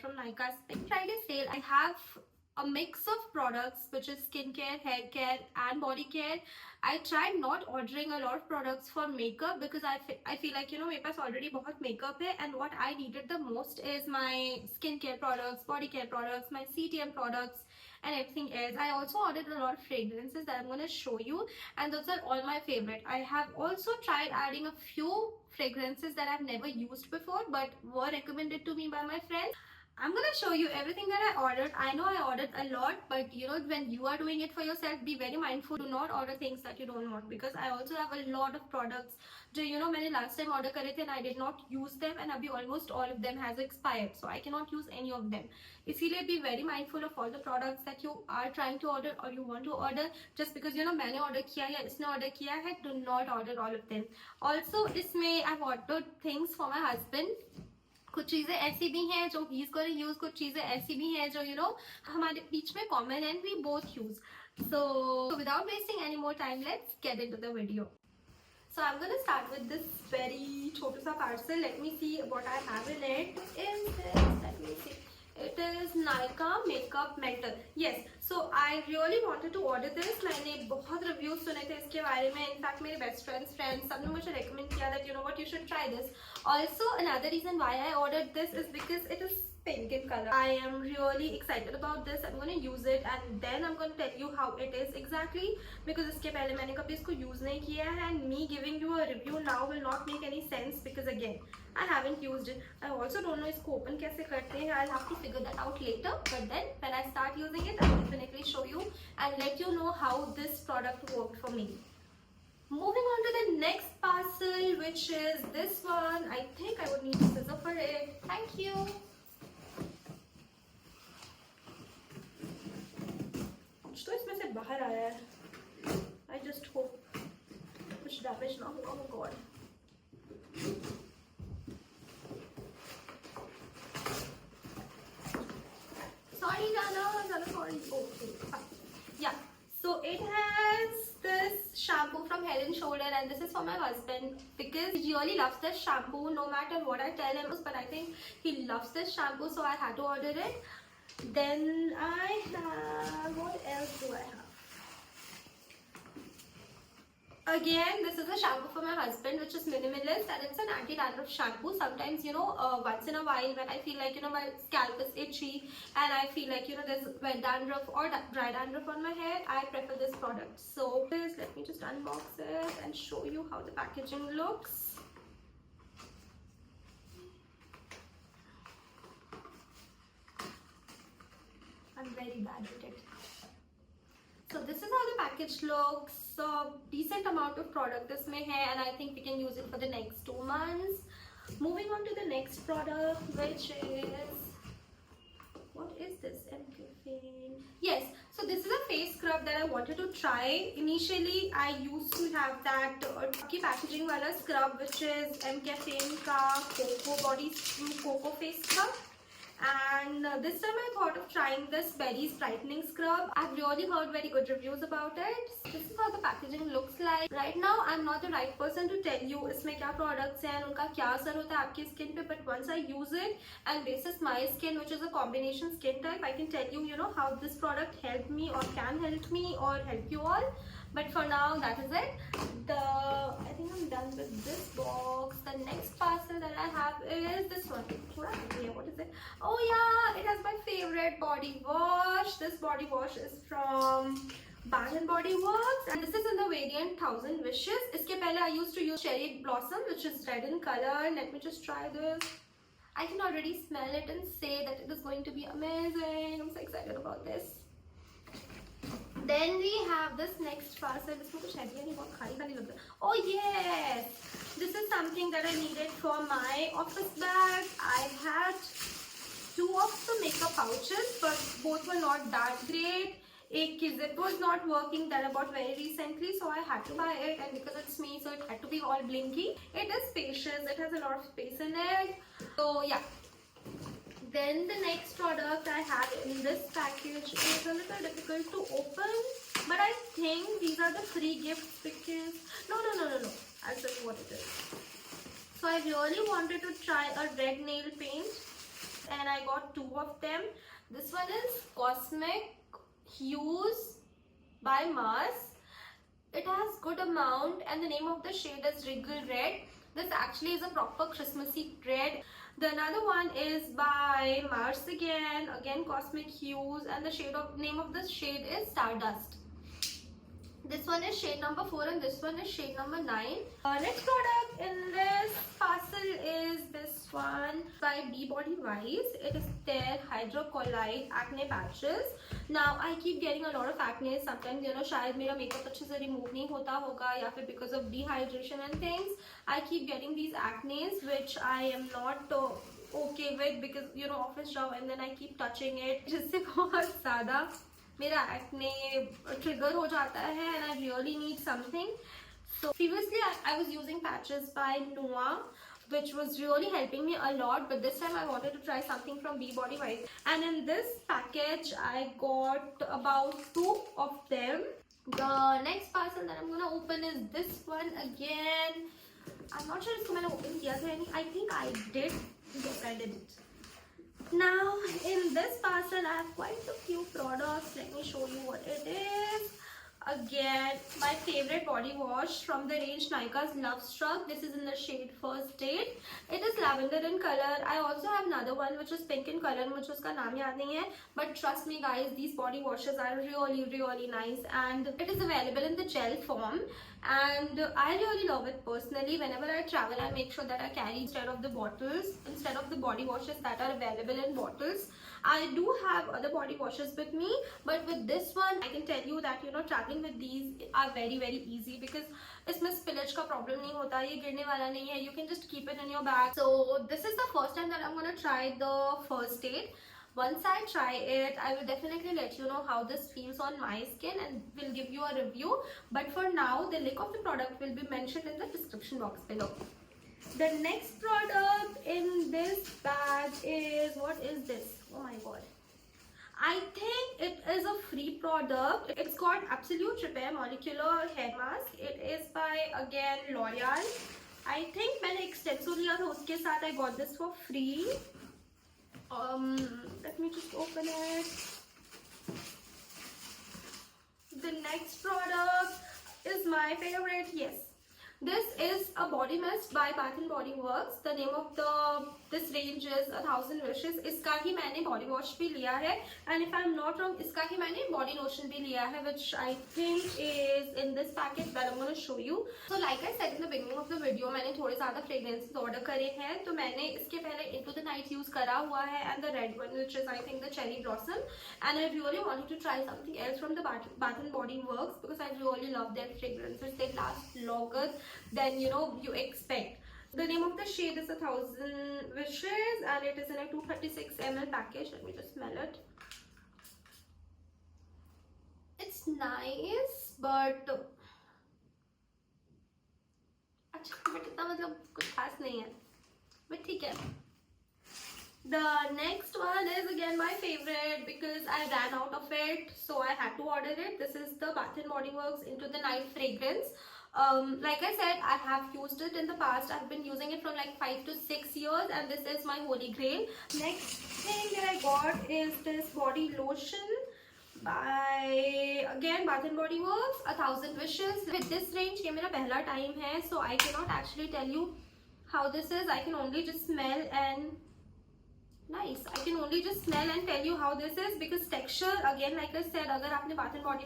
from Nykaa's Pink Friday sale. I have a mix of products which is skincare, hair care and body care. I tried not ordering a lot of products for makeup because I feel like मेरे पास already बहुत makeup है, and what I needed the most is my skincare products, body care products, my CTM products and everything else. I also ordered a lot of fragrances that I'm going to show you, and those are all my favorite. I have also tried adding a few fragrances that I've never used before but were recommended to me by my friends. I'm gonna show you everything that I ordered. I know I ordered a lot, but when you are doing it for yourself, be very mindful. Do not order things that you don't want, because I also have a lot of products जो मैंने last time order करे थे and I did not use them, and अभी almost all of them has expired, so I cannot use any of them. इसीलिए be very mindful of all the products that you are trying to order or you want to order. Just because मैंने order किया या इसने order किया है, do not order all of them. Also इसमें I've ordered things for my husband. कुछ चीजें ऐसी भी हैं जो he's gonna use, कुछ चीजें ऐसी भी हैं जो हमारे बीच में common and we both use. So without wasting any more time, let's get into the video. So I'm gonna start with this very छोटा सा parcel. Let me see what I have in it. Let me see. It is Nykaa Makeup Mentor. Yes, so I really wanted to order this. मैंने बहुत reviews सुने थे इसके बारे में. In fact, मेरे best friends सबने मुझे recommend किया that you should try this. Also, another reason why I ordered this is because it is pink in color. I am really excited about this. I'm going to use it and then I'm going to tell you how it is exactly, because इसके पहले मैंने कभी इसको use नहीं किया है, and me giving you a review now will not make any sense because again I haven't used it. I also don't know इसको open कैसे करते हैं. I'll have to figure that out later, but then when I start using it I'll definitely show you and let you know how this product worked for me. Moving on to the next parcel, which is this one. I think I would need a scissor for it. Thank you. कुछ तो इसमें से बाहर आया है. I just hope कुछ damage ना हो. Oh God. Sorry, Jana, sorry. Okay, fine. Yeah. So it has this shampoo from Head and Shoulder, and this is for my husband because he really loves this shampoo. No matter what I tell him, but I think he loves this shampoo, so I had to order it. Then I have, what else do I have? Again, this is a shampoo for my husband, which is minimalist, and it's an anti-dandruff shampoo. Sometimes, once in a while when I feel like, my scalp is itchy and I feel like, there's wet dandruff or dry dandruff on my hair, I prefer this product. So, let me just unbox it and show you how the packaging looks. I'm very bad at it. So this is how the package looks. So decent amount of product इसमें है, and I think we can use it for the next 2 months. Moving on to the next product, which is, what is this? Yes, so this is a face scrub that I wanted to try. Initially, I used to have that packaging wala scrub, which is MCaffeine ka Coco face scrub. And this time I thought of trying this Berries brightening scrub. I've really heard very good reviews about it. This is how the packaging looks like. Right now I'm not the right person to tell you इसमें क्या products हैं, उनका क्या असर होता है आपकी skin पे, but once I use it and basis my skin, which is a combination skin type, I can tell you how this product helped me or can help me or help you all. But for now, that is it. I think I'm done with this box. The next parcel that I have is this one. What is it? Oh yeah, it has my favorite body wash. This body wash is from Bath and Body Works, and this is in the variant 1000 Wishes. इसके पहले I used to use Cherry Blossom, which is red in color. Let me just try this. I can already smell it and say that it is going to be amazing. I'm so excited about this. Then we have this next parcel. इसमें कुछ heavy नहीं, बहुत खाली खाली लग रहा है. Oh yes, this is something that I needed for my office bag. I had 2 of the makeup pouches, but both were not that great. एक की zip was not working that I bought very recently, so I had to buy it, and because it's me, so it had to be all blinky. It is spacious. It has a lot of space in it. So yeah. Then the next product I have in this package is a little difficult to open, but I think these are the free gifts because no. I'll tell you what it is. So I really wanted to try a red nail paint. and I got two of them. This one is Cosmic Hues by Mars. It has good amount and the name of the shade is Regal Red. This actually is a proper Christmassy red. The another one is by Mars again Cosmic Hues, and the name of this shade is Stardust. This one is shade number 4 and this one is shade number 9. Next product in this parcel is this one by Be Body Wise. It is their Hydrocolloid Acne Patches. Now I keep getting a lot of acne. Sometimes शायद मेरा makeup अच्छे से remove नहीं होता होगा या फिर because of dehydration and things. I keep getting these acnes which I am not okay with because office जाओ and then I keep touching it जिससे बहुत ज़्यादा मेरा acne trigger हो जाता है and I really need something. So previously I was using patches by Noa, which was really helping me a lot, but this time I wanted to try something from Be Body Wise, and in this package I got about 2 of them. The next parcel that I'm gonna open is this one again. I'm not sure if I opened the other any. I think I did. Yes, I did. Now in this parcel I have quite a few products. Let me show you what it is. Again, my favorite body wash from the range Nykaa's Love Struck. This is in the shade First Date. It is lavender in color. I also have another one which is pink in color. मुझे उसका नाम याद नहीं है. But trust me guys, these body washes are really nice and it is available in the gel form. And I really love it personally. Whenever I travel, I make sure that I carry instead of the body washes that are available in bottles. I do have other body washes with me, but with this one I can tell you that traveling with these are very easy because इसमें spillage का problem नहीं होता, ये गिरने वाला नहीं है. You can just keep it in your bag. So this is the first time that I'm gonna try the First Date. Once I try it, I will definitely let you know how this feels on my skin and will give you a review. But for now, the link of the product will be mentioned in the description box below. The next product in this bag is, what is this? Oh my god. I think it is a free product. It's called Absolute Repair Molecular Hair Mask. It is by again L'Oreal. I think मैंने extenso लिया था उसके साथ. I got this for free. Let me just open it. The next product is my favorite. Yes, this is a body mist by Bath and Body Works. The name of this range is 1000 Wishes. इसका ही मैंने body wash भी लिया है, and if I'm not wrong, इसका ही मैंने body lotion भी लिया है, which I think is in this package that I'm going to show you. So like I said in the beginning of the video, मैंने थोड़े ज़्यादा fragrances order करे हैं, तो मैंने इसके पहले Into the Night use करा हुआ है, and the red one, which is I think the Cherry Blossom, and I really wanted to try something else from the Bath and Body Works because I really love their fragrances. They last longer than you expect. The name of the shade is 1000 Wishes and it is in a 236 ml package. Let me just smell it. It's nice, but अच्छा but इतना मतलब कुछ खास नहीं है, but ठीक है. The next one is again my favorite because I ran out of it, so I had to order it. This is the Bath and Body Works Into the Night fragrance. Like I said, I have used it in the past. I've been using it for like 5 to 6 years and this is my holy grail. Next thing that I got is this body lotion by again Bath and Body Works, 1000 Wishes. With this range, ये मेरा पहला time है, so I cannot actually tell you how this is. I can only just smell and nice. I can only just smell and tell you how this is because texture again like I said, अगर आपने Bath and Body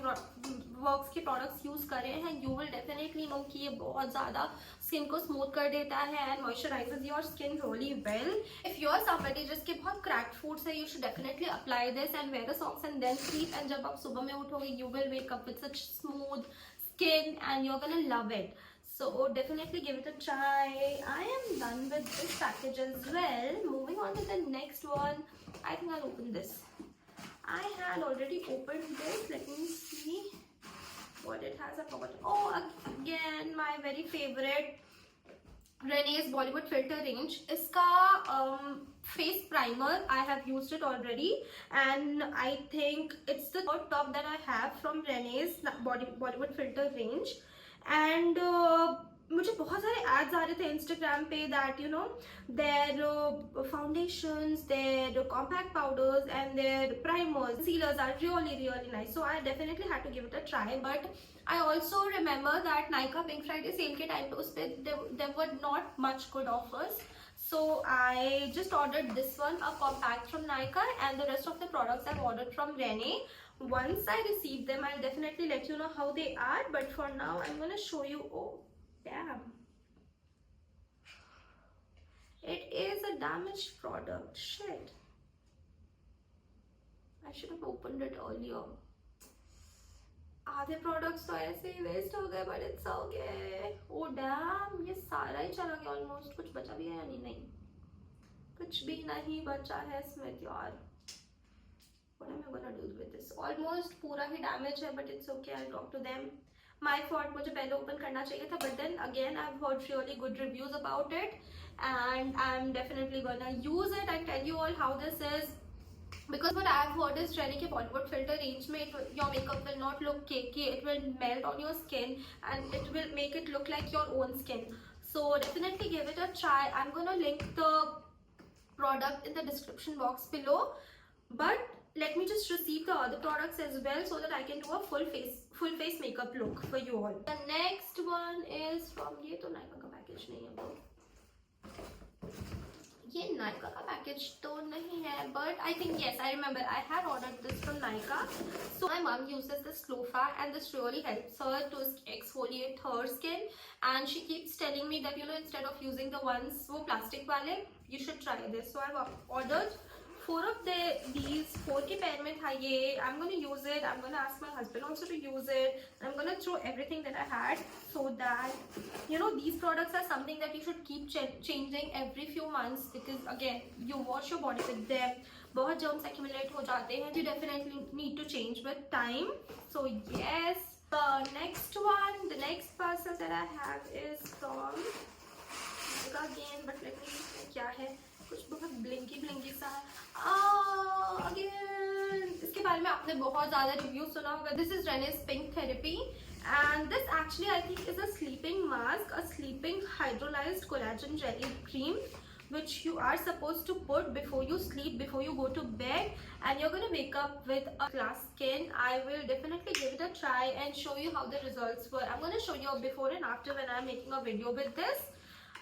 Works के products use करे हैं, you will definitely know कि ये बहुत ज़्यादा skin को smooth कर देता है and moisturizes your skin really well. If you are somebody जिसके बहुत cracked foods है, you should definitely apply this and wear the socks and then sleep. And जब आप सुबह में उठोगे, you will wake up with such smooth skin and you're gonna love it. So definitely give it a try. I am done with this package as well. Moving on to the next one. I think I'll open this. I had already opened this. Let me see what it has. I forgot. Oh, again my very favorite Renee's Bollywood Filter range. Iska face primer. I have used it already and I think it's the third top that I have from Renee's Bollywood Filter range. And मुझे बहुत सारे ads आ रहे थे Instagram पे that you know their foundations, their compact powders and their primers, sealers are really nice. So I definitely had to give it a try. But I also remember that Nykaa Pink Friday sale के time पे उस पे there were not much good offers. So I just ordered this one, a compact from Nykaa, and the rest of the products I've ordered from Rene. Once I receive them, I'll definitely let you know how they are. But for now, I'm gonna show you. Oh, damn. It is a damaged product. Shit. I should have opened it earlier. आधे products तो ऐसे ही waste हो गए, but it's okay. Oh damn, ये सारा ही चला गया almost. कुछ बचा भी है या नहीं? नहीं, कुछ भी नहीं बचा है इसमें यार. What am I gonna do with this? Almost पूरा ही डैमेज है, but it's okay. I'll talk to them. My fault. मुझे पहले ओपन करना चाहिए था, but then again I've heard really good reviews about it, and I'm definitely gonna use it and tell you all how this is. Because what I've heard is Rene के Bollywood filter range में your makeup will not look cakey. It will melt on your skin and it will make it look like your own skin. So definitely give it a try. I'm gonna link the product in the description box below. But let me just receive the other products as well so that I can do a full face makeup look for you all. The next one is from, ये तो Nykaa का package नहीं है, ये Nykaa का package तो नहीं है, but I think yes, I remember I had ordered this from Nykaa. So my mom uses this Slofa and this really helps her to exfoliate her skin, and she keeps telling me that you know instead of using the ones वो plastic वाले, you should try this. So I've ordered 4 of these. 4 के पैर में था ये. I'm gonna use it. I'm gonna ask my husband also to use it. I'm gonna throw everything that I had, so that you know these products are something that you should keep changing every few months, because again you wash your body with them. बहुत germs accumulate हो जाते हैं. You definitely need to change with time. So yes, the next next parcel that I have is from Nykaa again. But let me see क्या है. कुछ बहुत blingy सा again. इसके बारे में आपने बहुत ज़्यादा रिव्यू सुना होगा. This is Rene's Pink Therapy, and this actually I think is a sleeping mask, a sleeping hydrolyzed collagen jelly cream, which you are supposed to put before you sleep, before you go to bed, and you're gonna wake up with a glass skin. I will definitely give it a try and show you how the results were. I'm gonna show you a before and after when I'm making a video with this.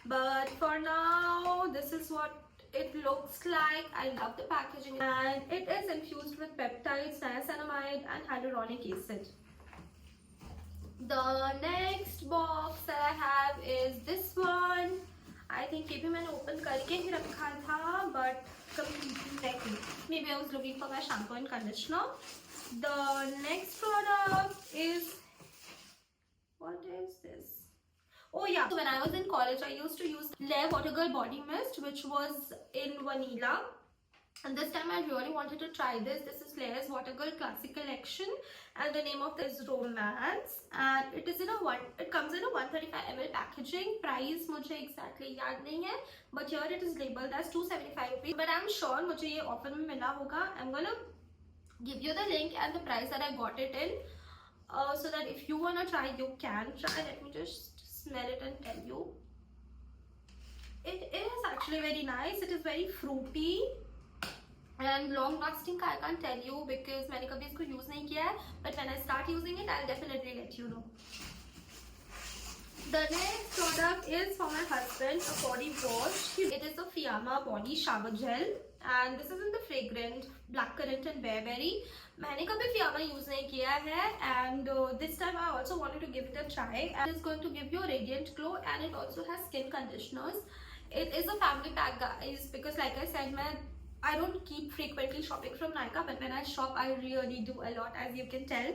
But for now, this is what it looks like. I love the packaging, and it is infused with peptides, niacinamide and hyaluronic acid. The next box that I have is this one. I think ये भी मैंने open करके ही रखा था, but completely नहीं. Maybe I was looking for my shampoo and conditioner. The next product is, what is this? Oh yeah, so when I was in college, I used to use Lair Water Girl Body Mist, which was in vanilla. And this time I really wanted to try this. This is Lair's Water Girl Classic Collection, and the name of this is Romance. And it is in it comes in a 135 ml packaging. Price मुझे exactly याद नहीं है, but here it is labeled as 275 rupees. But I'm sure मुझे ये offer में मिला होगा. I'm gonna give you the link and the price that I got it in, so that if you wanna try, you can try. Let me just smell it and tell you. It is actually very nice. It is very fruity and long lasting. I can't tell you because मैंने कभी इसको use नहीं किया है, but when I start using it, I'll definitely let you know. The next product is for my husband, a body wash. It is a Fiamma body shower gel, and this is in the fragrant blackcurrant and bearberry. मैंने कभी Fiamma use नहीं किया है, and this time I also wanted to give it a try. And it's going to give you a radiant glow, and it also has skin conditioners. It is a family pack, guys, because like I said, I don't keep frequently shopping from Nykaa, but when I shop, I really do a lot, as you can tell.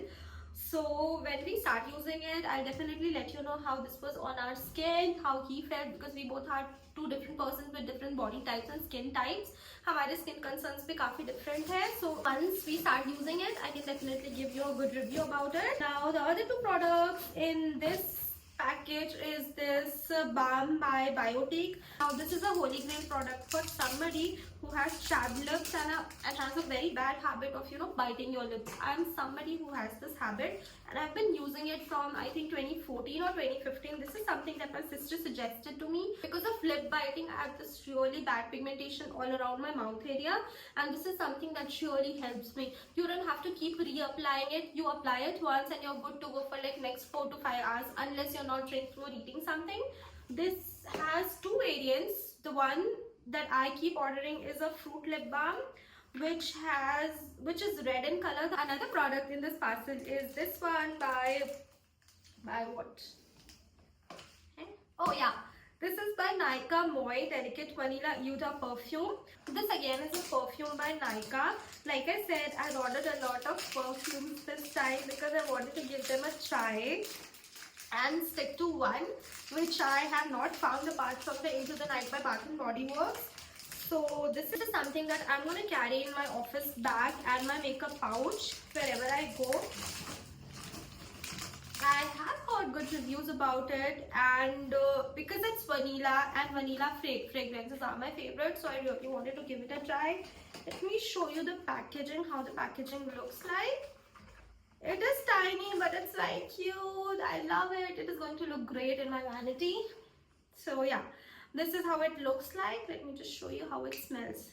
So when we start using it, I'll definitely let you know how this was on our skin, how he felt, because we both are 2 different persons with different body types and skin types. हमारे skin concerns भी काफी different है. So once we start using it, I can definitely give you a good review about it. Now the other 2 products in this package is this balm by Biotique. Now this is a holy grail product for somebody who has chapped lips and has a very bad habit of, you know, biting your lips. I'm somebody who has this habit, and I've been using it from I think 2014 or 2015. This is something that my sister suggested to me. Because of lip biting, I have this really bad pigmentation all around my mouth area, and this is something that really helps me. You don't have to keep reapplying it. You apply it once and you're good to go for like next 4 to 5 hours, unless you're not drinking or eating something. This has two variants. The one that I keep ordering is a fruit lip balm, which is red in color. Another product in this parcel is this one by what? Okay. Oh yeah, this is by Nykaa Moi Delicate Vanilla Eau perfume. This again is a perfume by Nykaa. Like I said, I ordered a lot of perfumes this time because I wanted to give them a try and stick to one which I have not found apart from the Into the Night by Bath and Body Works. So this is something that I'm going to carry in my office bag and my makeup pouch wherever I go. I have heard good reviews about it, and because it's vanilla and vanilla fragrances are my favorite, so I really wanted to give it a try. Let me show you the packaging, how the packaging looks like. It is tiny, but it's very cute. I love it. It is going to look great in my vanity. So yeah, this is how it looks like. Let me just show you how it smells.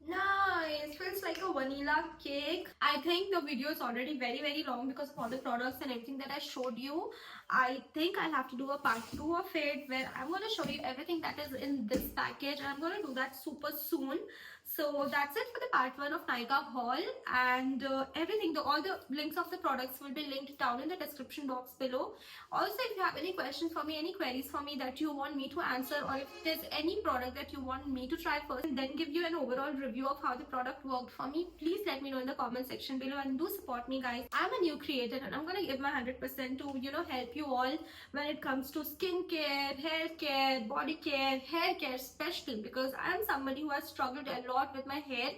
Nice, feels like a vanilla cake. I think the video is already very long because of all the products and everything that I showed you. I think I'll have to do a part 2 of it where I'm going to show you everything that is in this package, and I'm going to do that super soon. So that's it for the part 1 of Nykaa haul, and everything, all the links of the products will be linked down in the description box below. Also, if you have any questions for me, any queries for me that you want me to answer, or if there's any product that you want me to try first and then give you an overall review of how the product worked for me, please let me know in the comment section below, and do support me, guys. I'm a new creator and I'm gonna give my 100% to, you know, help you all when it comes to skincare, hair care, body care, hair care especially, because I'm somebody who has struggled a lot with my hair.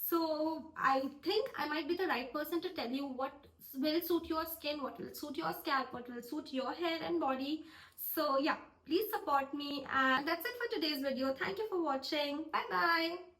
So I think I might be the right person to tell you what will suit your skin, what will suit your scalp, what will suit your hair and body. So yeah, please support me, and that's it for today's video. Thank you for watching. Bye bye.